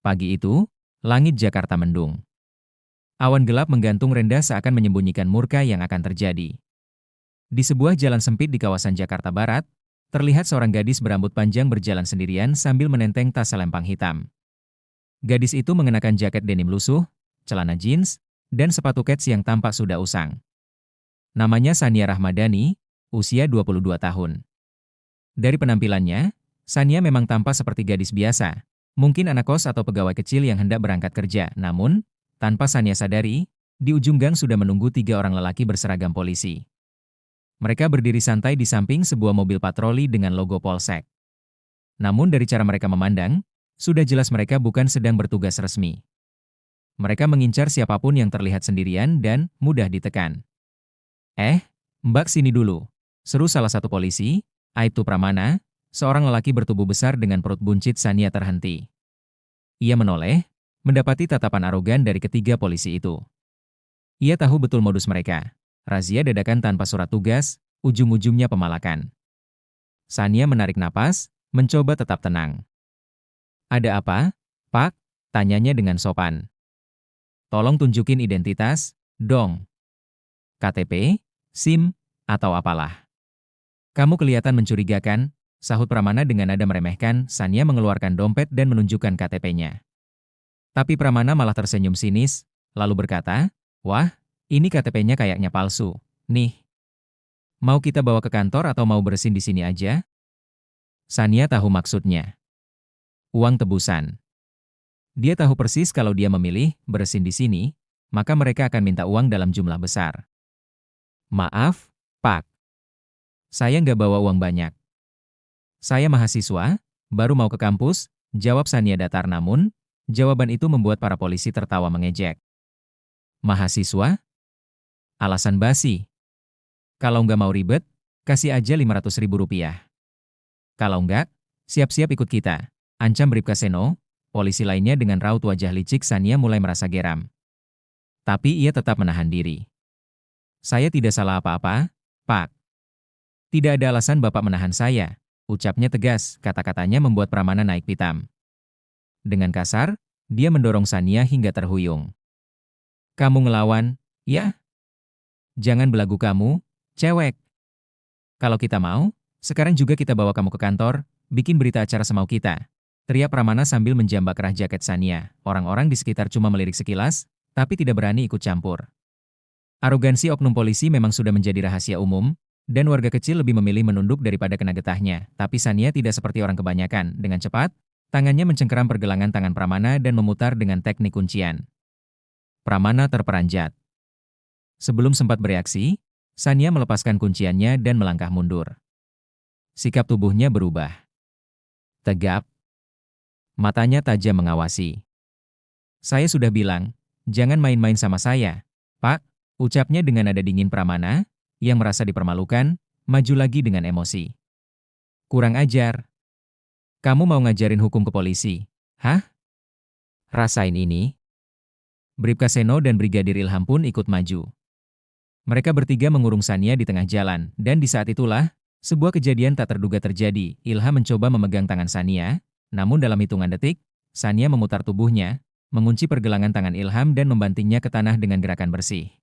Pagi itu, langit Jakarta mendung. Awan gelap menggantung rendah seakan menyembunyikan murka yang akan terjadi. Di sebuah jalan sempit di kawasan Jakarta Barat, terlihat seorang gadis berambut panjang berjalan sendirian sambil menenteng tas selempang hitam. Gadis itu mengenakan jaket denim lusuh, celana jeans, dan sepatu kets yang tampak sudah usang. Namanya Sania Rahmadani, usia 22 tahun. Dari penampilannya, Sania memang tampak seperti gadis biasa, mungkin anak kos atau pegawai kecil yang hendak berangkat kerja. Namun, tanpa Sania sadari, di ujung gang sudah menunggu 3 orang lelaki berseragam polisi. Mereka berdiri santai di samping sebuah mobil patroli dengan logo Polsek. Namun dari cara mereka memandang, sudah jelas mereka bukan sedang bertugas resmi. Mereka mengincar siapapun yang terlihat sendirian dan mudah ditekan. Mbak sini dulu, seru salah satu polisi, Aibtu Pramana, seorang lelaki bertubuh besar dengan perut buncit. Sania terhenti. Ia menoleh, mendapati tatapan arogan dari ketiga polisi itu. Ia tahu betul modus mereka. Razia dadakan tanpa surat tugas, ujung-ujungnya pemalakan. Sania menarik napas, mencoba tetap tenang. Ada apa, Pak? Tanyanya dengan sopan. Tolong tunjukin identitas, dong. KTP, SIM, atau apalah. Kamu kelihatan mencurigakan, sahut Pramana dengan nada meremehkan. Sania mengeluarkan dompet dan menunjukkan KTP-nya. Tapi Pramana malah tersenyum sinis, lalu berkata, wah, ini KTP-nya kayaknya palsu. Nih, mau kita bawa ke kantor atau mau bersin di sini aja? Sania tahu maksudnya. Uang tebusan. Dia tahu persis kalau dia memilih bersin di sini, maka mereka akan minta uang dalam jumlah besar. Maaf, Pak. Saya nggak bawa uang banyak. Saya mahasiswa, baru mau ke kampus, jawab Sania datar. Namun, jawaban itu membuat para polisi tertawa mengejek. Mahasiswa? Alasan basi. Kalau nggak mau ribet, kasih aja Rp500.000. Kalau nggak, siap-siap ikut kita, ancam Bribka Seno. Polisi lainnya dengan raut wajah licik. Sania mulai merasa geram. Tapi ia tetap menahan diri. Saya tidak salah apa-apa, Pak. Tidak ada alasan Bapak menahan saya, ucapnya tegas. Kata-katanya membuat Pramana naik pitam. Dengan kasar, dia mendorong Sania hingga terhuyung. Kamu ngelawan, ya? Jangan belagu kamu, cewek. Kalau kita mau, sekarang juga kita bawa kamu ke kantor, bikin berita acara semau kita. Teriak Pramana sambil menjambak kerah jaket Sania. Orang-orang di sekitar cuma melirik sekilas, tapi tidak berani ikut campur. Arogansi oknum polisi memang sudah menjadi rahasia umum, dan warga kecil lebih memilih menunduk daripada kena getahnya. Tapi Sania tidak seperti orang kebanyakan. Dengan cepat, tangannya mencengkeram pergelangan tangan Pramana dan memutar dengan teknik kuncian. Pramana terperanjat. Sebelum sempat bereaksi, Sania melepaskan kunciannya dan melangkah mundur. Sikap tubuhnya berubah. Tegap. Matanya tajam mengawasi. Saya sudah bilang, jangan main-main sama saya, Pak, ucapnya dengan nada dingin. Pramana, yang merasa dipermalukan, maju lagi dengan emosi. Kurang ajar. Kamu mau ngajarin hukum ke polisi? Hah? Rasain ini. Bribka Seno dan Brigadir Ilham pun ikut maju. Mereka bertiga mengurung Sania di tengah jalan, dan di saat itulah, sebuah kejadian tak terduga terjadi. Ilham mencoba memegang tangan Sania, namun dalam hitungan detik, Sania memutar tubuhnya, mengunci pergelangan tangan Ilham dan membantingnya ke tanah dengan gerakan bersih.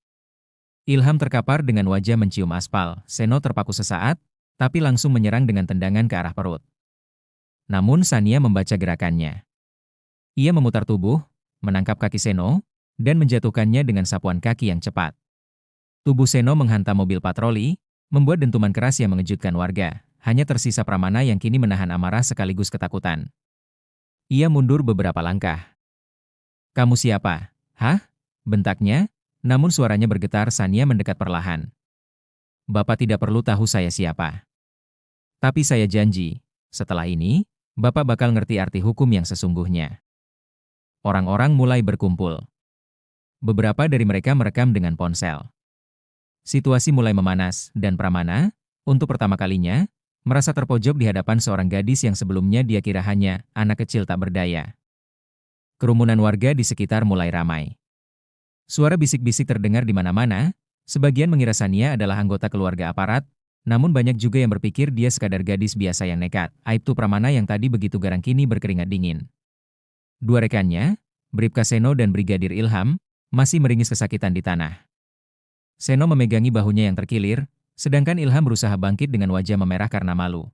Ilham terkapar dengan wajah mencium aspal. Seno terpaku sesaat, tapi langsung menyerang dengan tendangan ke arah perut. Namun Sania membaca gerakannya. Ia memutar tubuh, menangkap kaki Seno, dan menjatuhkannya dengan sapuan kaki yang cepat. Tubuh Seno menghantam mobil patroli, membuat dentuman keras yang mengejutkan warga. Hanya tersisa Pramana yang kini menahan amarah sekaligus ketakutan. Ia mundur beberapa langkah. Kamu siapa? Hah? Bentaknya, namun suaranya bergetar. Sania mendekat perlahan. Bapak tidak perlu tahu saya siapa. Tapi saya janji, setelah ini, Bapak bakal ngerti arti hukum yang sesungguhnya. Orang-orang mulai berkumpul. Beberapa dari mereka merekam dengan ponsel. Situasi mulai memanas, dan Pramana, untuk pertama kalinya, merasa terpojok di hadapan seorang gadis yang sebelumnya dia kira hanya anak kecil tak berdaya. Kerumunan warga di sekitar mulai ramai. Suara bisik-bisik terdengar di mana-mana, sebagian mengira Sania adalah anggota keluarga aparat, namun banyak juga yang berpikir dia sekadar gadis biasa yang nekat. Aibtu Pramana yang tadi begitu garang kini berkeringat dingin. Dua rekannya, Bribka Seno dan Brigadir Ilham, masih meringis kesakitan di tanah. Seno memegangi bahunya yang terkilir, sedangkan Ilham berusaha bangkit dengan wajah memerah karena malu.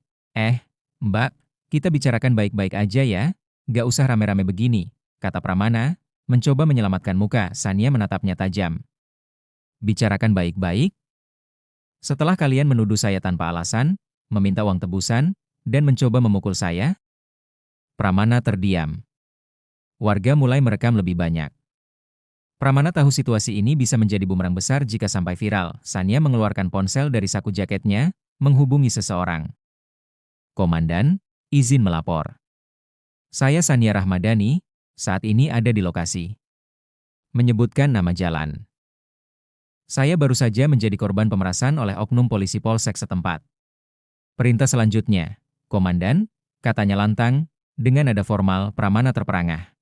Mbak, kita bicarakan baik-baik aja ya, gak usah rame-rame begini, kata Pramana, mencoba menyelamatkan muka. Sania menatapnya tajam. Bicarakan baik-baik? Setelah kalian menuduh saya tanpa alasan, meminta uang tebusan, dan mencoba memukul saya? Pramana terdiam. Warga mulai merekam lebih banyak. Pramana tahu situasi ini bisa menjadi bumerang besar jika sampai viral. Sania mengeluarkan ponsel dari saku jaketnya, menghubungi seseorang. Komandan, izin melapor. Saya Sania Rahmadani, saat ini ada di lokasi. Menyebutkan nama jalan. Saya baru saja menjadi korban pemerasan oleh oknum polisi polsek setempat. Perintah selanjutnya, Komandan, katanya lantang, dengan nada formal. Pramana terperangah.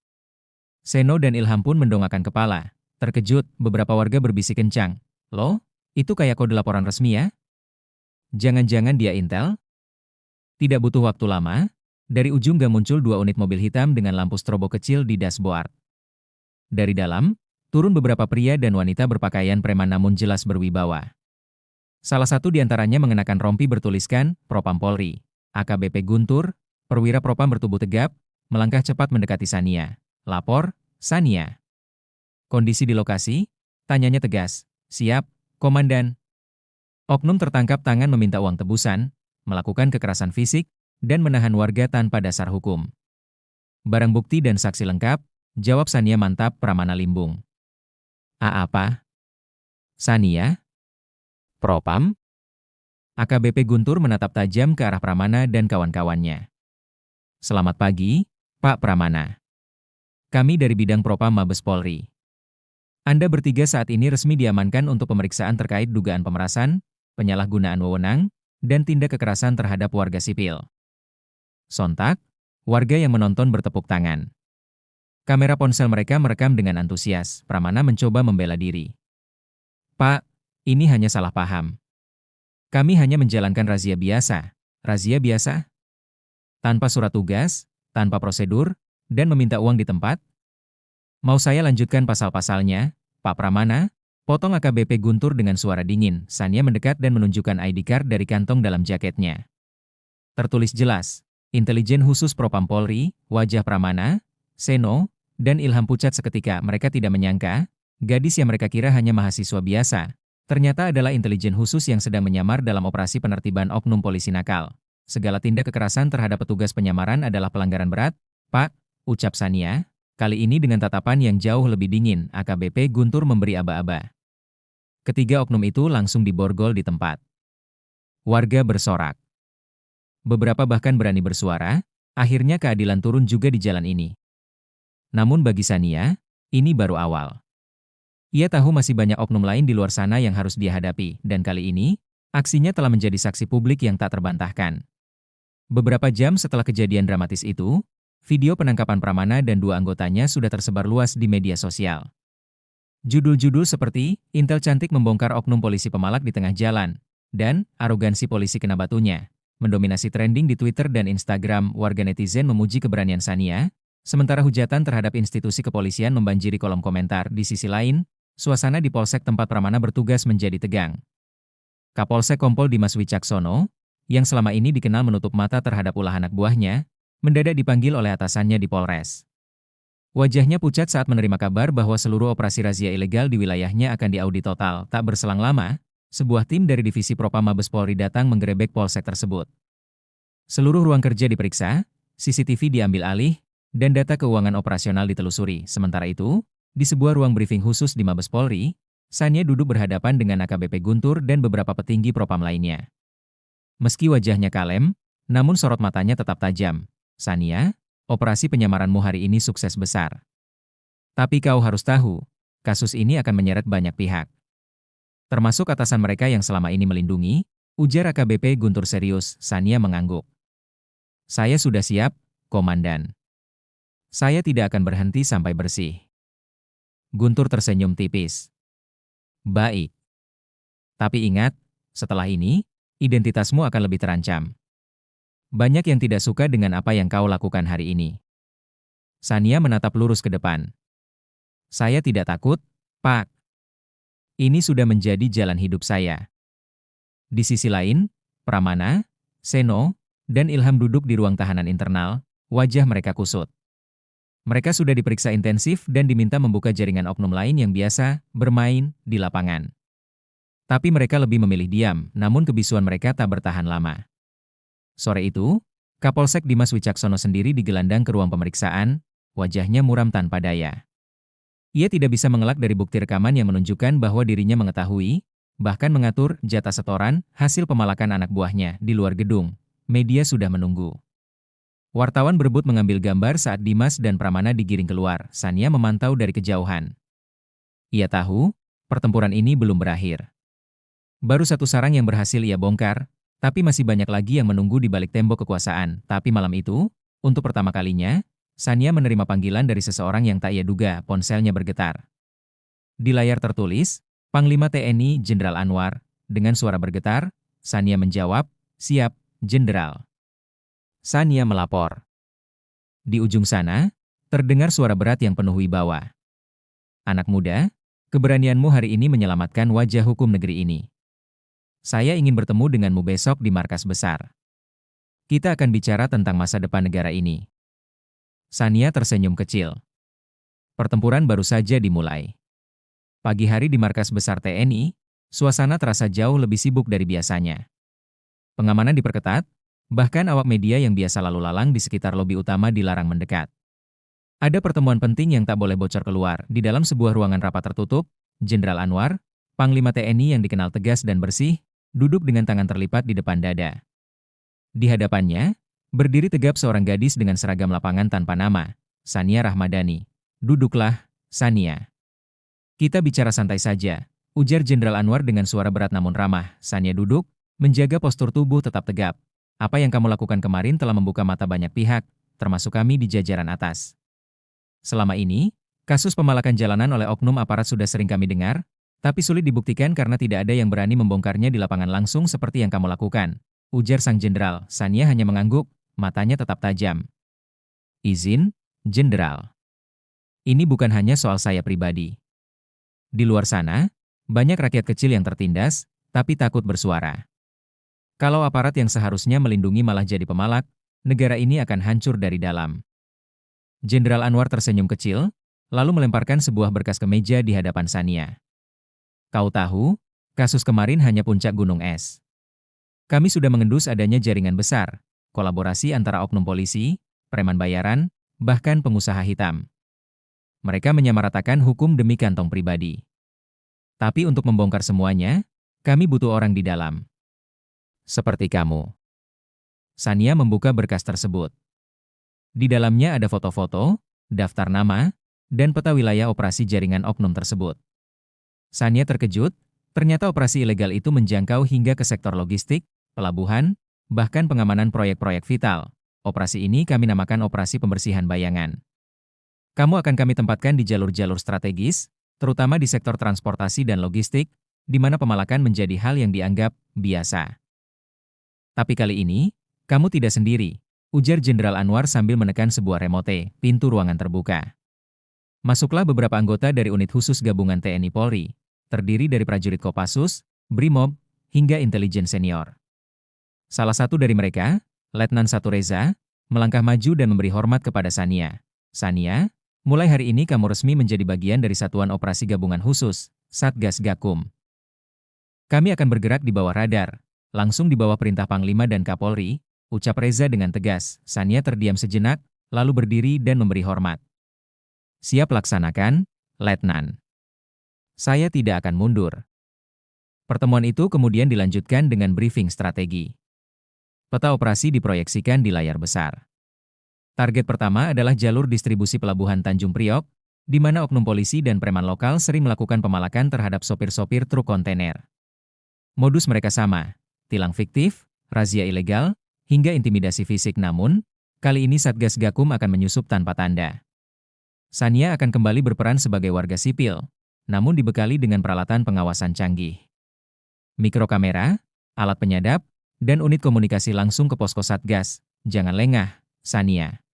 Seno dan Ilham pun mendongakkan kepala. Terkejut, beberapa warga berbisik kencang. Loh, itu kayak kode laporan resmi ya? Jangan-jangan dia intel? Tidak butuh waktu lama, dari ujung gang muncul dua unit mobil hitam dengan lampu strobo kecil di dashboard. Dari dalam, turun beberapa pria dan wanita berpakaian preman namun jelas berwibawa. Salah satu di antaranya mengenakan rompi bertuliskan, Propam Polri. AKBP Guntur, perwira propam bertubuh tegap, melangkah cepat mendekati Sania. Lapor, Sania. Kondisi di lokasi? Tanyanya tegas. Siap, Komandan. Oknum tertangkap tangan meminta uang tebusan, melakukan kekerasan fisik, dan menahan warga tanpa dasar hukum. Barang bukti dan saksi lengkap, jawab Sania mantap. Pramana limbung. Apa? Sania? Propam? AKBP Guntur menatap tajam ke arah Pramana dan kawan-kawannya. Selamat pagi, Pak Pramana. Kami dari bidang Propam Mabes Polri. Anda bertiga saat ini resmi diamankan untuk pemeriksaan terkait dugaan pemerasan, penyalahgunaan wewenang, dan tindak kekerasan terhadap warga sipil. Sontak, warga yang menonton bertepuk tangan. Kamera ponsel mereka merekam dengan antusias. Pramana mencoba membela diri. Pak, ini hanya salah paham. Kami hanya menjalankan razia biasa. Razia biasa? Tanpa surat tugas, tanpa prosedur, dan meminta uang di tempat? Mau saya lanjutkan pasal-pasalnya, Pak Pramana? Potong AKBP Guntur dengan suara dingin. Sania mendekat dan menunjukkan ID card dari kantong dalam jaketnya. Tertulis jelas, Intelijen Khusus Propam Polri. Wajah Pramana, Seno, dan Ilham pucat seketika. Mereka tidak menyangka, gadis yang mereka kira hanya mahasiswa biasa, ternyata adalah intelijen khusus yang sedang menyamar dalam operasi penertiban oknum polisi nakal. Segala tindak kekerasan terhadap petugas penyamaran adalah pelanggaran berat, Pak, ucap Sania. Kali ini dengan tatapan yang jauh lebih dingin. AKBP Guntur memberi aba-aba. Ketiga oknum itu langsung diborgol di tempat. Warga bersorak. Beberapa bahkan berani bersuara, akhirnya keadilan turun juga di jalan ini. Namun bagi Sania, ini baru awal. Ia tahu masih banyak oknum lain di luar sana yang harus dia hadapi, dan kali ini, aksinya telah menjadi saksi publik yang tak terbantahkan. Beberapa jam setelah kejadian dramatis itu, video penangkapan Pramana dan dua anggotanya sudah tersebar luas di media sosial. Judul-judul seperti, Intel Cantik membongkar oknum polisi pemalak di tengah jalan, dan arogansi polisi kena batunya, mendominasi trending di Twitter dan Instagram. Warga netizen memuji keberanian Sania, sementara hujatan terhadap institusi kepolisian membanjiri kolom komentar. Di sisi lain, suasana di polsek tempat Pramana bertugas menjadi tegang. Kapolsek Kompol Dimas Wicaksono, yang selama ini dikenal menutup mata terhadap ulah anak buahnya, mendadak dipanggil oleh atasannya di Polres. Wajahnya pucat saat menerima kabar bahwa seluruh operasi razia ilegal di wilayahnya akan diaudit total. Tak berselang lama, sebuah tim dari Divisi Propam Mabes Polri datang menggerebek polsek tersebut. Seluruh ruang kerja diperiksa, CCTV diambil alih, dan data keuangan operasional ditelusuri. Sementara itu, di sebuah ruang briefing khusus di Mabes Polri, Sania duduk berhadapan dengan AKBP Guntur dan beberapa petinggi Propam lainnya. Meski wajahnya kalem, namun sorot matanya tetap tajam. Sania, operasi penyamaranmu hari ini sukses besar. Tapi kau harus tahu, kasus ini akan menyeret banyak pihak. Termasuk atasan mereka yang selama ini melindungi, ujar AKBP Guntur serius. Sania mengangguk. Saya sudah siap, Komandan. Saya tidak akan berhenti sampai bersih. Guntur tersenyum tipis. Baik. Tapi ingat, setelah ini, identitasmu akan lebih terancam. Banyak yang tidak suka dengan apa yang kau lakukan hari ini. Sania menatap lurus ke depan. Saya tidak takut, Pak. Ini sudah menjadi jalan hidup saya. Di sisi lain, Pramana, Seno, dan Ilham duduk di ruang tahanan internal, wajah mereka kusut. Mereka sudah diperiksa intensif dan diminta membuka jaringan oknum lain yang biasa bermain di lapangan. Tapi mereka lebih memilih diam, namun kebisuan mereka tak bertahan lama. Sore itu, Kapolsek Dimas Wicaksono sendiri digelandang ke ruang pemeriksaan, wajahnya muram tanpa daya. Ia tidak bisa mengelak dari bukti rekaman yang menunjukkan bahwa dirinya mengetahui, bahkan mengatur jatah setoran hasil pemalakan anak buahnya di luar gedung. Media sudah menunggu. Wartawan berebut mengambil gambar saat Dimas dan Pramana digiring keluar. Sania memantau dari kejauhan. Ia tahu, pertempuran ini belum berakhir. Baru satu sarang yang berhasil ia bongkar, tapi masih banyak lagi yang menunggu di balik tembok kekuasaan. Tapi malam itu, untuk pertama kalinya, Sania menerima panggilan dari seseorang yang tak ia duga. Ponselnya bergetar. Di layar tertulis, Panglima TNI Jenderal Anwar. Dengan suara bergetar, Sania menjawab, "Siap, Jenderal." Sania melapor. Di ujung sana, terdengar suara berat yang penuh wibawa. "Anak muda, keberanianmu hari ini menyelamatkan wajah hukum negeri ini. Saya ingin bertemu denganmu besok di markas besar. Kita akan bicara tentang masa depan negara ini." Sania tersenyum kecil. Pertempuran baru saja dimulai. Pagi hari di markas besar TNI, suasana terasa jauh lebih sibuk dari biasanya. Pengamanan diperketat, bahkan awak media yang biasa lalu lalang di sekitar lobi utama dilarang mendekat. Ada pertemuan penting yang tak boleh bocor keluar. Di dalam sebuah ruangan rapat tertutup, Jenderal Anwar, Panglima TNI yang dikenal tegas dan bersih, duduk dengan tangan terlipat di depan dada. Di hadapannya, berdiri tegap seorang gadis dengan seragam lapangan tanpa nama, Sania Rahmadani. "Duduklah, Sania. Kita bicara santai saja," ujar Jenderal Anwar dengan suara berat namun ramah. Sania duduk, menjaga postur tubuh tetap tegap. "Apa yang kamu lakukan kemarin telah membuka mata banyak pihak, termasuk kami di jajaran atas. Selama ini, kasus pemalakan jalanan oleh oknum aparat sudah sering kami dengar, tapi sulit dibuktikan karena tidak ada yang berani membongkarnya di lapangan langsung seperti yang kamu lakukan," ujar sang jenderal. Sania hanya mengangguk, matanya tetap tajam. "Izin, Jenderal. Ini bukan hanya soal saya pribadi. Di luar sana, banyak rakyat kecil yang tertindas, tapi takut bersuara. Kalau aparat yang seharusnya melindungi malah jadi pemalak, negara ini akan hancur dari dalam." Jenderal Anwar tersenyum kecil, lalu melemparkan sebuah berkas ke meja di hadapan Sania. "Kau tahu, kasus kemarin hanya puncak gunung es. Kami sudah mengendus adanya jaringan besar, kolaborasi antara oknum polisi, preman bayaran, bahkan pengusaha hitam. Mereka menyamaratakan hukum demi kantong pribadi. Tapi untuk membongkar semuanya, kami butuh orang di dalam. Seperti kamu." Sania membuka berkas tersebut. Di dalamnya ada foto-foto, daftar nama, dan peta wilayah operasi jaringan oknum tersebut. Sania terkejut, ternyata operasi ilegal itu menjangkau hingga ke sektor logistik, pelabuhan, bahkan pengamanan proyek-proyek vital. Operasi ini kami namakan Operasi Pembersihan Bayangan. Kamu akan kami tempatkan di jalur-jalur strategis, terutama di sektor transportasi dan logistik, di mana pemalakan menjadi hal yang dianggap biasa. Tapi kali ini, kamu tidak sendiri, ujar Jenderal Anwar sambil menekan sebuah remote. Pintu ruangan terbuka. Masuklah beberapa anggota dari unit khusus gabungan TNI Polri, terdiri dari prajurit Kopassus, Brimob, hingga intelijen senior. Salah satu dari mereka, Letnan Satu Reza, melangkah maju dan memberi hormat kepada Sania. "Sania, mulai hari ini kamu resmi menjadi bagian dari Satuan Operasi Gabungan Khusus, Satgas Gakum. Kami akan bergerak di bawah radar, langsung di bawah perintah Panglima dan Kapolri," ucap Reza dengan tegas. Sania terdiam sejenak, lalu berdiri dan memberi hormat. "Siap laksanakan, Letnan. Saya tidak akan mundur." Pertemuan itu kemudian dilanjutkan dengan briefing strategi. Peta operasi diproyeksikan di layar besar. Target pertama adalah jalur distribusi pelabuhan Tanjung Priok, di mana oknum polisi dan preman lokal sering melakukan pemalakan terhadap sopir-sopir truk kontainer. Modus mereka sama, tilang fiktif, razia ilegal, hingga intimidasi fisik. Namun, kali ini Satgas Gakum akan menyusup tanpa tanda. Sania akan kembali berperan sebagai warga sipil, namun dibekali dengan peralatan pengawasan canggih. Mikrokamera, alat penyadap, dan unit komunikasi langsung ke posko Satgas. Jangan lengah, Sania.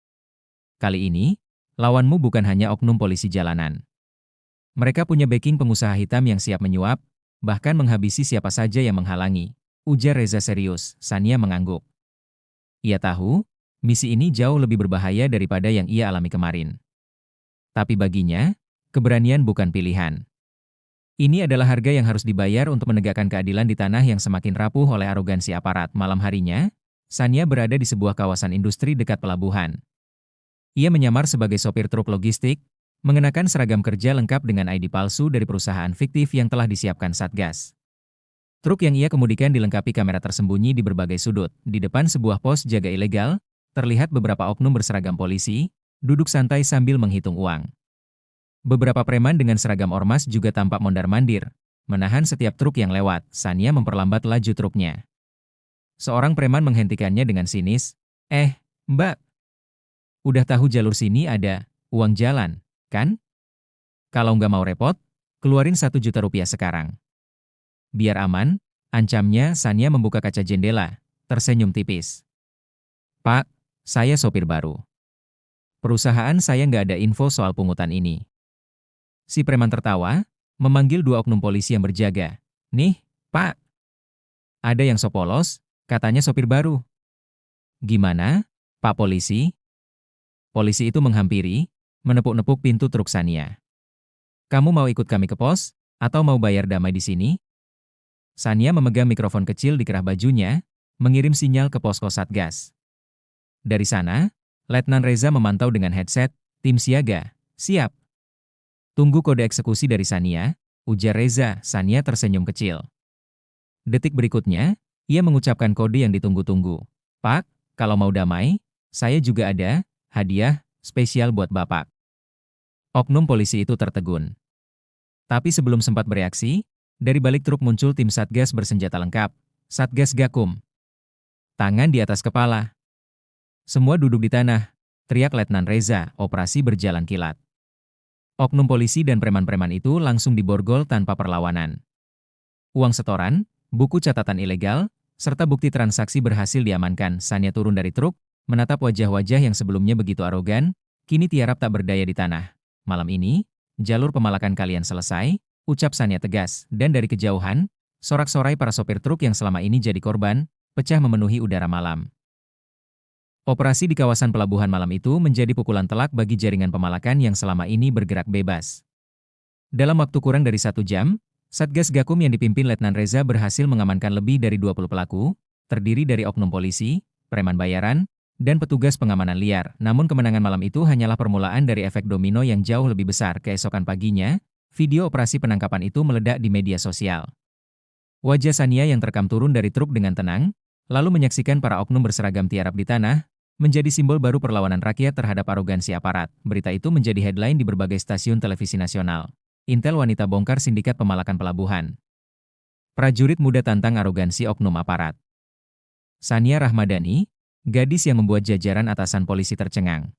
Kali ini, Lawanmu bukan hanya oknum polisi jalanan. Mereka punya backing pengusaha hitam yang siap menyuap, bahkan menghabisi siapa saja yang menghalangi. Ujar Reza serius. Sania mengangguk. Ia tahu, misi ini jauh lebih berbahaya daripada yang ia alami kemarin. Tapi baginya, keberanian bukan pilihan. Ini adalah harga yang harus dibayar untuk menegakkan keadilan di tanah yang semakin rapuh oleh arogansi aparat. Malam harinya, Sania berada di sebuah kawasan industri dekat pelabuhan. Ia menyamar sebagai sopir truk logistik, mengenakan seragam kerja lengkap dengan ID palsu dari perusahaan fiktif yang telah disiapkan Satgas. Truk yang ia kemudikan dilengkapi kamera tersembunyi di berbagai sudut. Di depan sebuah pos jaga ilegal, terlihat beberapa oknum berseragam polisi, duduk santai sambil menghitung uang. Beberapa preman dengan seragam ormas juga tampak mondar-mandir, menahan setiap truk yang lewat. Sania memperlambat laju truknya. Seorang preman menghentikannya dengan sinis. Mbak, udah tahu jalur sini ada uang jalan, kan? Kalau nggak mau repot, keluarin 1 juta rupiah sekarang. Biar aman, ancamnya. Sania membuka kaca jendela, tersenyum tipis. Pak, saya sopir baru. Perusahaan saya nggak ada info soal pungutan ini. Si preman tertawa, memanggil 2 oknum polisi yang berjaga. Nih, Pak. Ada yang sok polos, katanya sopir baru. Gimana, Pak Polisi? Polisi itu menghampiri, menepuk-nepuk pintu truk Sania. Kamu mau ikut kami ke pos, atau mau bayar damai di sini? Sania memegang mikrofon kecil di kerah bajunya, mengirim sinyal ke posko Satgas. Dari sana, Letnan Reza memantau dengan headset, tim siaga, siap. Tunggu kode eksekusi dari Sania, ujar Reza. Sania tersenyum kecil. Detik berikutnya, ia mengucapkan kode yang ditunggu-tunggu. Pak, kalau mau damai, saya juga ada hadiah spesial buat Bapak. Oknum polisi itu tertegun. Tapi sebelum sempat bereaksi, dari balik truk muncul tim Satgas bersenjata lengkap. Satgas Gakum. Tangan di atas kepala. Semua duduk di tanah, teriak Letnan Reza. Operasi berjalan kilat. Oknum polisi dan preman-preman itu langsung diborgol tanpa perlawanan. Uang setoran, buku catatan ilegal, serta bukti transaksi berhasil diamankan. Sania turun dari truk, menatap wajah-wajah yang sebelumnya begitu arogan, kini tiarap tak berdaya di tanah. Malam ini, jalur pemalakan kalian selesai, ucap Sania tegas, dan dari kejauhan, sorak-sorai para sopir truk yang selama ini jadi korban, pecah memenuhi udara malam. Operasi di kawasan pelabuhan malam itu menjadi pukulan telak bagi jaringan pemalakan yang selama ini bergerak bebas. Dalam waktu kurang dari 1 jam, Satgas Gakum yang dipimpin Letnan Reza berhasil mengamankan lebih dari 20 pelaku, terdiri dari oknum polisi, preman bayaran, dan petugas pengamanan liar. Namun kemenangan malam itu hanyalah permulaan dari efek domino yang jauh lebih besar. Keesokan paginya, video operasi penangkapan itu meledak di media sosial. Wajah Sania yang terekam turun dari truk dengan tenang, lalu menyaksikan para oknum berseragam tiarap di tanah, menjadi simbol baru perlawanan rakyat terhadap arogansi aparat. Berita itu menjadi headline di berbagai stasiun televisi nasional. Intel wanita bongkar sindikat pemalakan pelabuhan. Prajurit muda tantang arogansi oknum aparat. Sania Rahmadani, gadis yang membuat jajaran atasan polisi tercengang.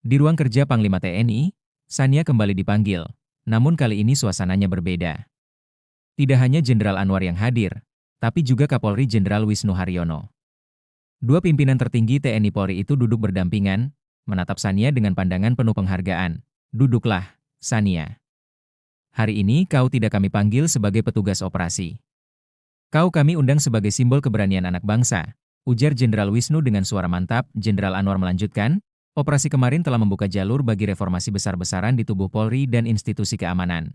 Di ruang kerja Panglima TNI, Sania kembali dipanggil, namun kali ini suasananya berbeda. Tidak hanya Jenderal Anwar yang hadir, tapi juga Kapolri Jenderal Wisnu Haryono. 2 pimpinan tertinggi TNI Polri itu duduk berdampingan, menatap Sania dengan pandangan penuh penghargaan. Duduklah, Sania. Hari ini kau tidak kami panggil sebagai petugas operasi. Kau kami undang sebagai simbol keberanian anak bangsa, ujar Jenderal Wisnu dengan suara mantap. Jenderal Anwar melanjutkan, operasi kemarin telah membuka jalur bagi reformasi besar-besaran di tubuh Polri dan institusi keamanan.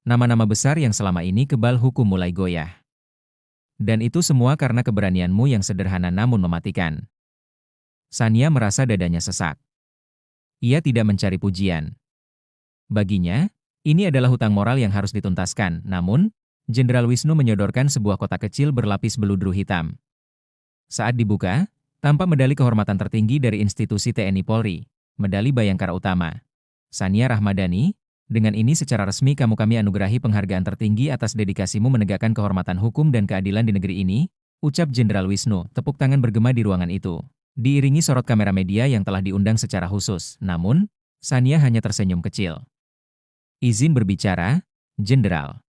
Nama-nama besar yang selama ini kebal hukum mulai goyah. Dan itu semua karena keberanianmu yang sederhana namun mematikan. Sania merasa dadanya sesak. Ia tidak mencari pujian. Baginya, ini adalah hutang moral yang harus dituntaskan. Namun, Jenderal Wisnu menyodorkan sebuah kotak kecil berlapis beludru hitam. Saat dibuka, tampak medali kehormatan tertinggi dari institusi TNI Polri, medali Bayangkara Utama. Sania Rahmadani, dengan ini secara resmi kami anugerahi penghargaan tertinggi atas dedikasimu menegakkan kehormatan hukum dan keadilan di negeri ini, ucap Jenderal Wisnu. Tepuk tangan bergema di ruangan itu, diiringi sorot kamera media yang telah diundang secara khusus. Namun, Sania hanya tersenyum kecil. Izin berbicara, Jenderal.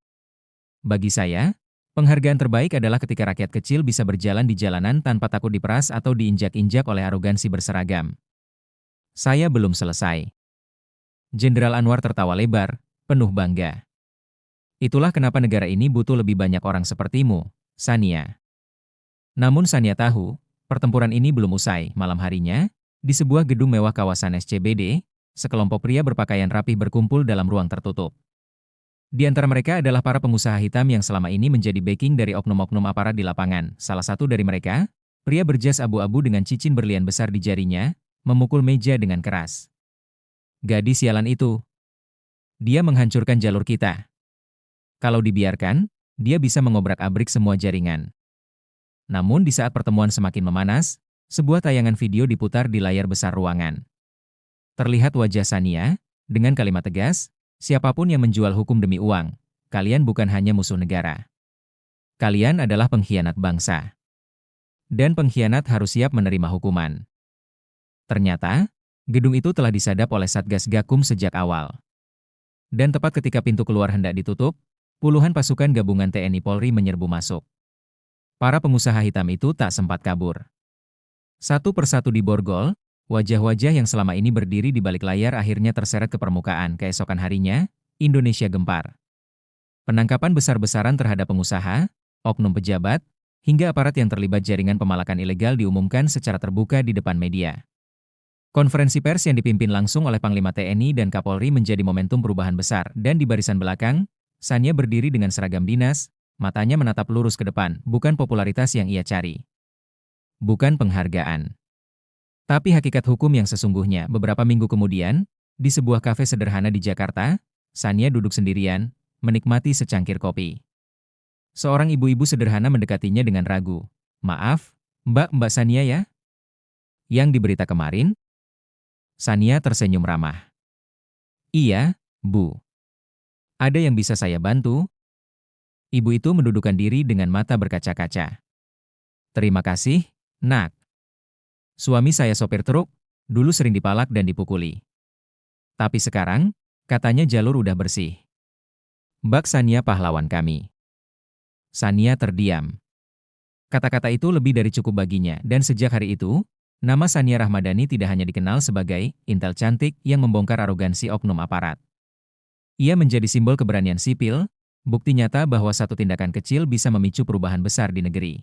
Bagi saya, penghargaan terbaik adalah ketika rakyat kecil bisa berjalan di jalanan tanpa takut diperas atau diinjak-injak oleh arogansi berseragam. Saya belum selesai. Jenderal Anwar tertawa lebar, penuh bangga. Itulah kenapa negara ini butuh lebih banyak orang sepertimu, Sania. Namun Sania tahu, pertempuran ini belum usai. Malam harinya, di sebuah gedung mewah kawasan SCBD, sekelompok pria berpakaian rapih berkumpul dalam ruang tertutup. Di antara mereka adalah para pengusaha hitam yang selama ini menjadi backing dari oknum-oknum aparat di lapangan. Salah satu dari mereka, pria berjas abu-abu dengan cincin berlian besar di jarinya, memukul meja dengan keras. Gadis sialan itu. Dia menghancurkan jalur kita. Kalau dibiarkan, dia bisa mengobrak-abrik semua jaringan. Namun di saat pertemuan semakin memanas, sebuah tayangan video diputar di layar besar ruangan. Terlihat wajah Sania, dengan kalimat tegas, siapapun yang menjual hukum demi uang, kalian bukan hanya musuh negara. Kalian adalah pengkhianat bangsa. Dan pengkhianat harus siap menerima hukuman. Ternyata, gedung itu telah disadap oleh Satgas Gakum sejak awal. Dan tepat ketika pintu keluar hendak ditutup, puluhan pasukan gabungan TNI Polri menyerbu masuk. Para pengusaha hitam itu tak sempat kabur. Satu persatu diborgol, wajah-wajah yang selama ini berdiri di balik layar akhirnya terseret ke permukaan. Keesokan harinya, Indonesia gempar. Penangkapan besar-besaran terhadap pengusaha, oknum pejabat, hingga aparat yang terlibat jaringan pemalakan ilegal diumumkan secara terbuka di depan media. Konferensi pers yang dipimpin langsung oleh Panglima TNI dan Kapolri menjadi momentum perubahan besar, dan di barisan belakang, Sania berdiri dengan seragam dinas, matanya menatap lurus ke depan, bukan popularitas yang ia cari. Bukan penghargaan. Tapi hakikat hukum yang sesungguhnya. Beberapa minggu kemudian, di sebuah kafe sederhana di Jakarta, Sania duduk sendirian, menikmati secangkir kopi. Seorang ibu-ibu sederhana mendekatinya dengan ragu. Maaf, Mbak Sania ya? Yang diberita kemarin? Sania tersenyum ramah. Iya, Bu. Ada yang bisa saya bantu? Ibu itu mendudukkan diri dengan mata berkaca-kaca. Terima kasih, Nak. Suami saya sopir truk, dulu sering dipalak dan dipukuli. Tapi sekarang, katanya jalur udah bersih. Mbak Sania pahlawan kami. Sania terdiam. Kata-kata itu lebih dari cukup baginya, dan sejak hari itu, nama Sania Rahmadani tidak hanya dikenal sebagai intel cantik yang membongkar arogansi oknum aparat. Ia menjadi simbol keberanian sipil, bukti nyata bahwa satu tindakan kecil bisa memicu perubahan besar di negeri.